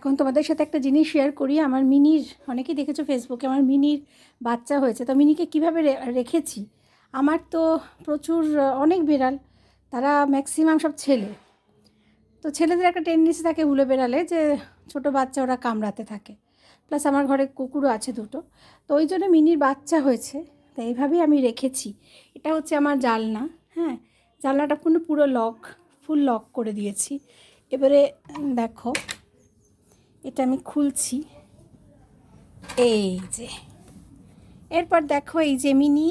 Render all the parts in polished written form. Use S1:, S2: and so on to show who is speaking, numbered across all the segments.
S1: এখন তোমাদের সাথে একটা জিনিস শেয়ার করি। আমার মিনির, অনেকেই দেখেছো ফেসবুকে, আমার মিনির বাচ্চা হয়েছে। তো মিনিকে কীভাবে রেখেছি। আমার তো প্রচুর অনেক বিড়াল, তারা ম্যাক্সিমাম সব ছেলে। তো ছেলেদের একটা টেন্ডেন্সি থাকে উড়ে বেড়ালে, যে ছোটো বাচ্চা ওরা কামড়াতে থাকে। প্লাস আমার ঘরে কুকুরও আছে দুটো। তো ওই জন্য মিনির বাচ্চা হয়েছে, তো এইভাবেই আমি রেখেছি। এটা হচ্ছে আমার জানলা, হ্যাঁ, জানলাটা পুরো লক, ফুল লক করে দিয়েছি। এবারে দেখো, এটা আমি খুলছি, এই যে। এরপর দেখো এই যে মিনি,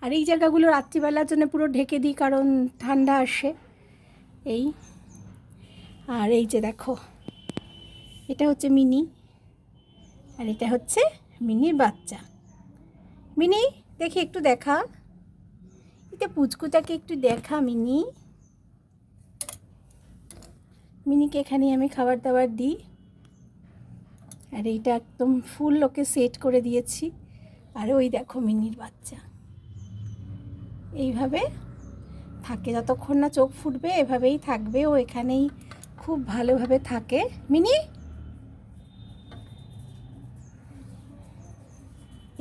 S1: আর এই জায়গাগুলো রাত্রিবেলার জন্য পুরো ঢেকে দিই, কারণ ঠান্ডা আসে। এই, আর এই যে দেখো, এটা হচ্ছে মিনি, আর এটা হচ্ছে মিনির বাচ্চা। মিনি, দেখি একটু দেখা, এটা পুচকুটাকে একটু দেখা। মিনিকে এখানে আমি খাবার দাবার দিই, আর এইটা একদম ফুল ওকে সেট করে দিয়েছি। আর ওই দেখো মিনির বাচ্চা এইভাবে থাকে, যতক্ষণ না চোখ ফুটবে এভাবেই থাকবে, ও এখানেই খুব ভালোভাবে থাকে। মিনি,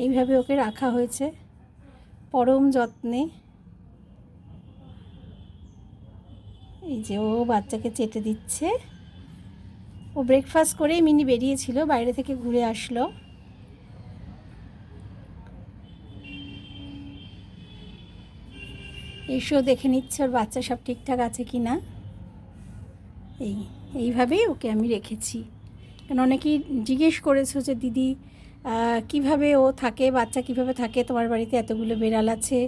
S1: এইভাবে ওকে রাখা হয়েছে পরম যত্নে। এই যে ও বাচ্চাকে চেটে দিচ্ছে। ও ব্রেকফাস্ট করেই মিনি বেরিয়েছিল, বাইরে থেকে ঘুরে আসলো। এসো দেখে নিচ্ছে ওর বাচ্চা সব ঠিকঠাক আছে কি না। এইভাবেই ওকে আমি রেখেছি। কারণ অনেকেই জিজ্ঞেস করেছো যে দিদি কিভাবে ও থাকে, বাচ্চা কিভাবে থাকে, তোমার বাড়িতে এতগুলো বেড়াল আছে।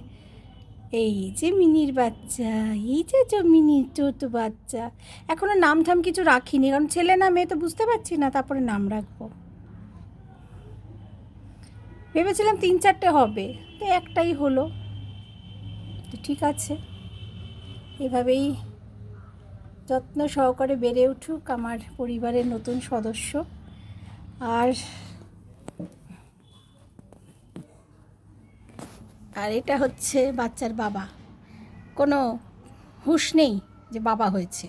S1: এই যে মিনির বাচ্চা, এই যে মিনির ছোটো বাচ্চা। এখনও নাম ঠাম কিছু রাখিনি, কারণ ছেলে না মেয়ে তো বুঝতে পারছি না, তারপরে নাম রাখবো। ভেবেছিলাম 3-4টে হবে, তো একটাই হলো, তো ঠিক আছে। এভাবেই যত্ন সহকারে বেড়ে উঠুক আমার পরিবারের নতুন সদস্য। আর এটা হচ্ছে বাচ্চার বাবা, কোনো হুঁশ নেই যে বাবা হয়েছে।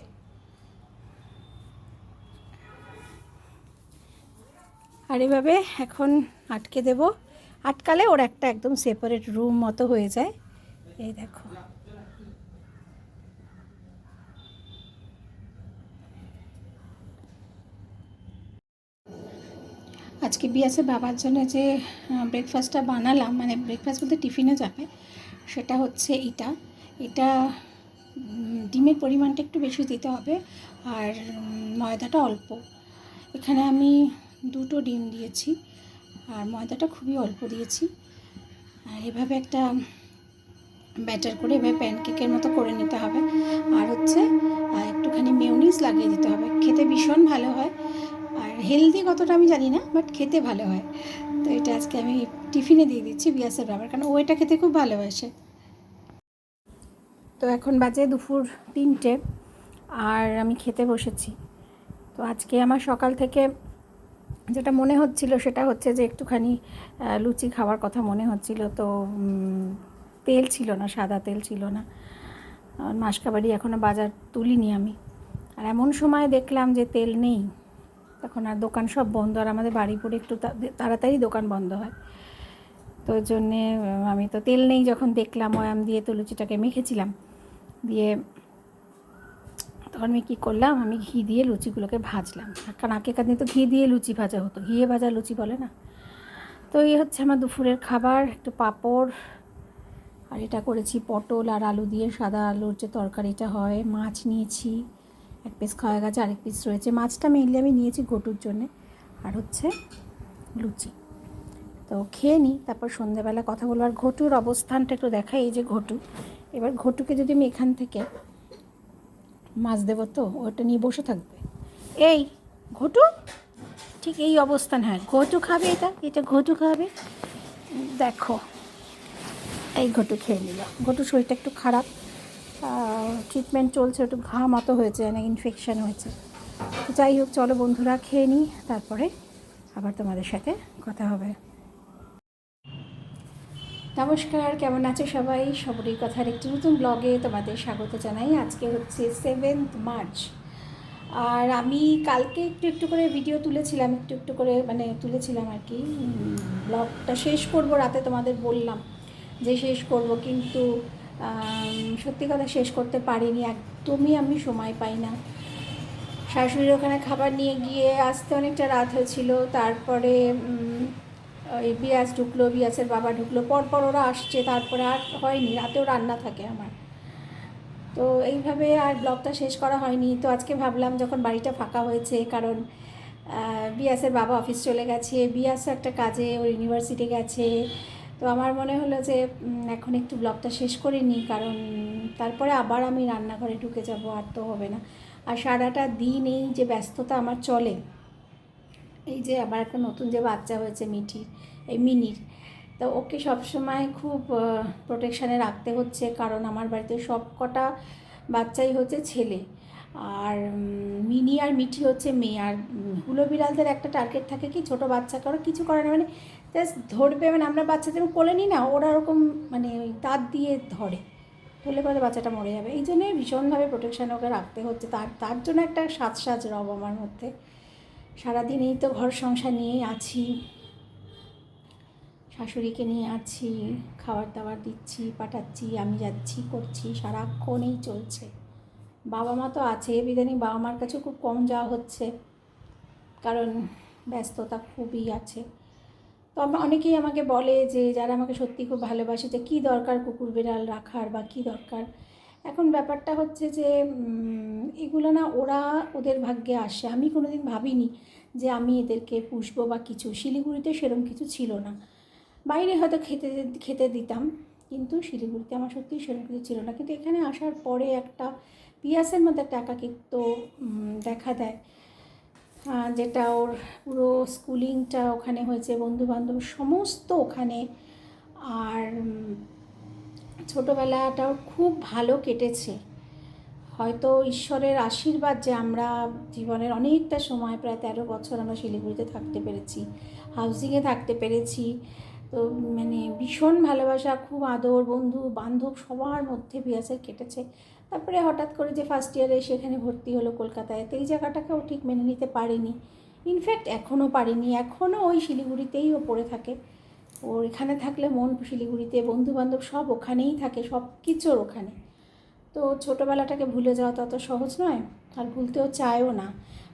S1: আর এভাবে এখন আটকে দেব, আটকালে ওর একটা একদম সেপারেট রুম মতো হয়ে যায়। এই দেখো, আজকে বিয়াসে বাবার জন্য যে ব্রেকফাস্টটা বানালাম, মানে ব্রেকফাস্ট বলতে টিফিনে যাবে, সেটা হচ্ছে এটা ডিমের পরিমাণটা একটু বেশি দিতে হবে, আর ময়দাটা অল্প। এখানে আমি 2টো ডিম দিয়েছি, আর ময়দাটা খুবই অল্প দিয়েছি। আর এভাবে একটা ব্যাটার করে এভাবে প্যানকেকের মতো করে নিতে হবে। আর হচ্ছে একটুখানি মেয়োনিজ লাগিয়ে দিতে হবে, খেতে ভীষণ ভালো হয়। আর হেলদি কতটা আমি জানি না, বাট খেতে ভালো হয়। তো এটা আজকে আমি টিফিনে দিয়ে দিচ্ছি বিয়াসের বাবার, কারণ ও এটা খেতে খুব ভালোবাসে। তো এখন বাজে দুপুর 3টে, আর আমি খেতে বসেছি। তো আজকে আমার সকাল থেকে যেটা মনে হচ্ছিল সেটা হচ্ছে যে একটুখানি লুচি খাওয়ার কথা মনে হচ্ছিল। তো তেল ছিল না, সাদা তেল ছিল না। মাসকাবাড়ি এখনও বাজার তুলিনি আমি। আর এমন সময় দেখলাম যে তেল নেই, তখন আর দোকান সব বন্ধ, আর আমাদের বাড়িপুরে একটু তাড়াতাড়ি দোকান বন্ধ হয়। তো ওই জন্যে আমি তো তেল নেই যখন দেখলাম, ময়াম দিয়ে তো লুচিটাকে মেখেছিলাম, দিয়ে তখন আমি কী করলাম, আমি ঘি দিয়ে লুচিগুলোকে ভাজলাম। কারণ আগেকার দিনে তো ঘি দিয়ে লুচি ভাজা হতো, ঘিয়ে ভাজা লুচি বলে না। তো এই হচ্ছে আমার দুপুরের খাবার, একটু পাঁপড়, আর এটা করেছি পটল আর আলু দিয়ে, সাদা আলুর যে তরকারিটা হয়। মাছ নিয়েছি, 1 পিস খাওয়া গেছে, আরেক পিস রয়েছে। মাছটা মেনলি আমি নিয়েছি ঘটুর জন্যে, আর হচ্ছে লুচি। তো খেয়ে নিই, তারপর সন্ধ্যেবেলা কথা বলবো। আর ঘটুর অবস্থানটা একটু দেখাই, এই যে ঘটু। এবার ঘটুকে যদি আমি এখান থেকে মাছ দেবো, তো ওটা নিয়ে বসে থাকবে। এই ঘটু, ঠিক এই অবস্থান। হ্যাঁ, ঘটু খাবে, এটা ঘটু খাবে। দেখো, এই ঘটু খেয়ে নিল। ঘটুর শরীরটা একটু খারাপ, ট্রিটমেন্ট চলছে, একটু ঘা মতো হয়েছে, না ইনফেকশান হয়েছে। যাই হোক, চলো বন্ধুরা খেয়ে নিই, তারপরে আবার তোমাদের সাথে কথা হবে। নমস্কার, কেমন আছে সবাই? সবরই কথার একটি নতুন ব্লগে তোমাদের স্বাগত জানাই। আজকে হচ্ছে 7 মার্চ। আর আমি কালকে একটু একটু করে ভিডিও তুলেছিলাম, একটু একটু করে মানে তুলেছিলাম আর কি। ব্লগটা শেষ করব রাতে, তোমাদের বললাম যে শেষ করব, কিন্তু সত্যি কথা শেষ করতে পারিনি, একদমই আমি সময় পাই না। শাশুড়ির ওখানে খাবার নিয়ে গিয়ে আসতে অনেকটা রাত হয়েছিল। তারপরে ওই বিয়াস ঢুকলো, বিয়াসের বাবা ঢুকলো, পরপর ওরা আসছে, তারপরে আর হয়নি, রাতেও রান্না থাকে আমার। তো এইভাবে আর ব্লগটা শেষ করা হয়নি। তো আজকে ভাবলাম যখন বাড়িটা ফাঁকা হয়েছে, কারণ বিয়াসের বাবা অফিস চলে গেছে, বিয়াসও একটা কাজে ওর ইউনিভার্সিটি গেছে, তো আমার মনে হলো যে এখন একটু ব্লগটা শেষ করে নিই, কারণ তারপরে আবার আমি রান্নাঘরে ঢুকে যাব, আর তো হবে না। আর সারাটা দিন এই যে ব্যস্ততা আমার চলে, এই যে আবার একটা নতুন যে বাচ্চা হয়েছে মিনির, তো ওকে সবসময় খুব প্রোটেকশানে রাখতে হচ্ছে, কারণ আমার বাড়িতে সব কটা বাচ্চাই হচ্ছে ছেলে, আর মিনি আর মিঠি হচ্ছে মেয়ে। আর হুলো বিড়ালদের একটা টার্গেট থাকে কি, ছোটো বাচ্চা কারো কিছু করে না, মানে জাস্ট ধরবে, মানে আমরা বাচ্চাদের কোলে নিই না, ওরা ওরকম মানে ওই দাঁত দিয়ে ধরে, ধরলে পরে বাচ্চাটা মরে যাবে। এই জন্যে ভীষণভাবে প্রোটেকশানে ওকে রাখতে হচ্ছে, তার জন্য একটা সাজ রব আমার মধ্যে। সারাদিন এই তো ঘর সংসার নিয়েই আছি, শাশুড়িকে নিয়ে আছি, খাবার দাবার দিচ্ছি, পাঠাচ্ছি, আমি যাচ্ছি, করছি, সারাক্ষণ এই চলছে। বাবা মা তো আছে, বিধানি বাবা মার কাছেও খুব কম যাওয়া হচ্ছে, কারণ ব্যস্ততা খুবই আছে। তো অনেকেই আমাকে বলে যে, যারা আমাকে সত্যি খুব ভালোবাসে, যে কী দরকার কুকুর বিড়াল রাখার বা কী দরকার। এখন ব্যাপারটা হচ্ছে যে এগুলো না ওরা ওদের ভাগ্যে আসে, আমি কোনো দিন ভাবিনি যে আমি এদেরকে পুষবো বা কিছু। শিলিগুড়িতে সেরকম কিছু ছিল না, বাইরে হয়তো খেতে দিতাম, কিন্তু শিলিগুড়িতে আমার সত্যিই সেরকম কিছু ছিল না। কিন্তু এখানে আসার পরে একটা পিয়াসের মধ্যে একটা একাকিত্ব দেখা দেয়, যেটা ওর পুরো স্কুলিংটা ওখানে হয়েছে, বন্ধুবান্ধব সমস্ত ওখানে, আর ছোটোবেলাটাও খুব ভালো কেটেছে। হয়তো ঈশ্বরের আশীর্বাদ যে আমরা জীবনের অনেকটা সময়, প্রায় 13 বছর আমরা শিলিগুড়িতে থাকতে পেরেছি, হাউজিংয়ে থাকতে পেরেছি। তো মানে ভীষণ ভালোবাসা, খুব আদর, বন্ধু বান্ধব সবার মধ্যে বিয়াসের কেটেছে। তারপরে হঠাৎ করে যে ফার্স্ট ইয়ারে সেখানে ভর্তি হলো কলকাতায়, তো এই জায়গাটাকেও ঠিক মেনে নিতে পারিনি, ইনফ্যাক্ট এখনও পারিনি, এখনও ওই শিলিগুড়িতেই ও পড়ে থাকে। ওর এখানে থাকলে মন শিলিগুড়িতে, বন্ধুবান্ধব সব ওখানেই থাকে, সব কিছুর ওখানে। তো ছোটোবেলাটাকে ভুলে যাওয়া তত সহজ নয়, আর ভুলতেও চায়ও না,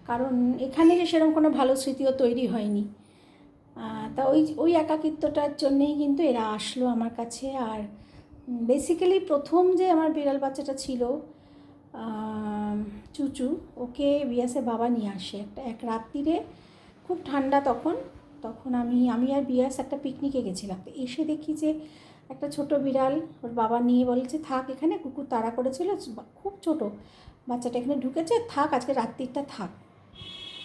S1: কারণ এখানে যে সেরকম কোনো ভালো স্মৃতিও তৈরি হয়নি। তা ওই একাকিত্বটার জন্যেই কিন্তু এরা আসলো আমার কাছে। আর বেসিক্যালি প্রথম যে আমার বিড়াল বাচ্চাটা ছিল চুচু, ওকে বিয়াসের বাবা নিয়ে আসে এক রাত্রিরে, খুব ঠান্ডা তখন আমি আর বিয়াস একটা পিকনিকে গেছিলাম। তো এসে দেখি যে একটা ছোট বিড়াল ওর বাবা নিয়ে বলছে থাক এখানে, কুকুর তাড়া করেছিল, খুব ছোট বাচ্চাটা এখানে ঢুকেছে, থাক আজকে রাত্রিটা থাক।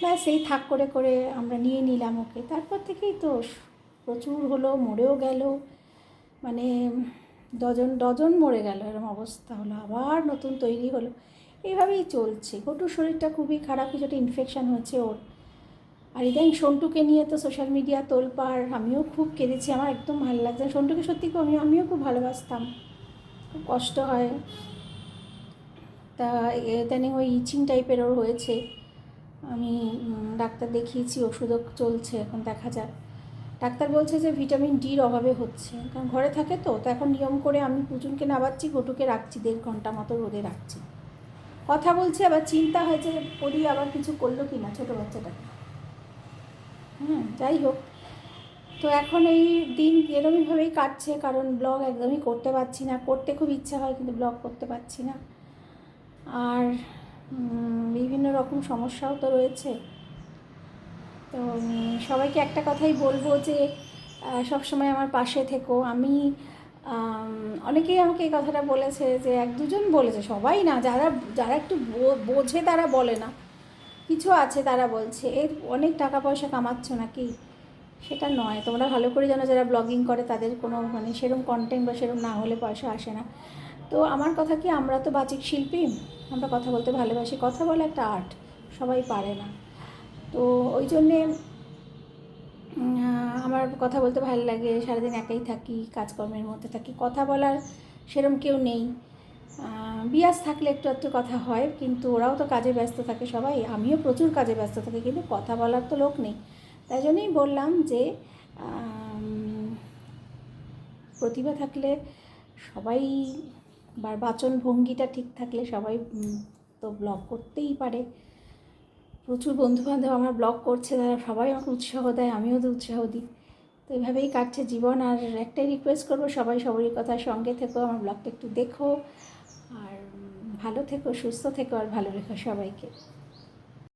S1: ব্যাস এই থাক করে করে আমরা নিয়ে নিলাম ওকে। তারপর থেকেই তো প্রচুর হলো, মরেও গেল, মানে ডজন মরে গেল, এরকম অবস্থা হলো, আবার নতুন তৈরি হলো, এইভাবেই চলছে। গটুর শরীরটা খুবই খারাপ, কিছু একটা ইনফেকশান হচ্ছে ওর। আর ইদানিং সন্টুকে নিয়ে তো সোশ্যাল মিডিয়া তোলপাড়, আমিও খুব কেঁদেছি, আমার একদম ভালো লাগছে না সন্টুকে, সত্যি খুব আমিও খুব ভালোবাসতাম, খুব কষ্ট হয়। তা ইদানিং ওই ইচিং টাইপের ওর হয়েছে, আমি ডাক্তার দেখিয়েছি, ওষুধও চলছে, এখন দেখা যাক। ডাক্তার বলছে যে ভিটামিন ডির অভাবে হচ্ছে, কারণ ঘরে থাকে তো এখন নিয়ম করে আমি পুজনকে নাবাচ্ছি, গটুকে রাখছি 1.5 ঘন্টা মতো রোদে রাখছি, কথা বলছে, আবার চিন্তা হয়েছে পরি আবার কিছু করলো কি না ছোটো বাচ্চাটাকে। যাই হোক, তো এখন এই দিন এরকমইভাবেই কাটছে, কারণ ব্লগ একদমই করতে পারছি না, করতে খুব ইচ্ছা হয় কিন্তু ব্লগ করতে পারছি না। আর বিভিন্ন রকম সমস্যাও তো রয়েছে। তো সবাইকে একটা কথাই বলবো যে সবসময় আমার পাশে থেকো। আমি অনেকেই আমাকে এই কথাটা বলেছে, যে 1-2জন বলেছে, সবাই না, যারা যারা একটু বোঝে তারা বলে না, কিছু আছে তারা বলছে এর অনেক টাকা পয়সা কামাচ্ছ নাকি। সেটা নয়, তোমরা ভালো করে জানো যারা ব্লগিং করে তাদের কোনো মানে সেরকম কন্টেন্ট বা সেরকম না হলে পয়সা আসে না। তো আমার কথা কি, আমরা তো বাচিক শিল্পী, আমরা কথা বলতে ভালোবাসি, কথা বলা একটা আর্ট, সবাই পারে না। তো ওই জন্যে আমার কথা বলতে ভালো লাগে, সারাদিন একাই থাকি, কাজকর্মের মধ্যে থাকি, কথা বলার সেরকম কেউ নেই। বিয়াস থাকলে একটু একটু কথা হয়, কিন্তু ওরাও তো কাজে ব্যস্ত থাকে সবাই, আমিও প্রচুর কাজে ব্যস্ত থাকি, কিন্তু কথা বলার তো লোক নেই। তাই জন্যই বললাম যে প্রতিভা থাকলে সবাই, বাচন ভঙ্গিটা ঠিক থাকলে সবাই তো ব্লগ করতেই পারে। প্রচুর বন্ধুবান্ধব আমার ব্লগ করছে, তারা সবাই আমাকে উৎসাহ দেয়, আমিও তো উৎসাহ দিই। তো এইভাবেই কাটছে জীবন। আর একটাই রিকোয়েস্ট করবো, সবাই সবারই কথার সঙ্গে থেকো, আমার ব্লগটা একটু দেখো, আর ভালো থেকো, সুস্থ থেকো, আর ভালো রেখো সবাইকে।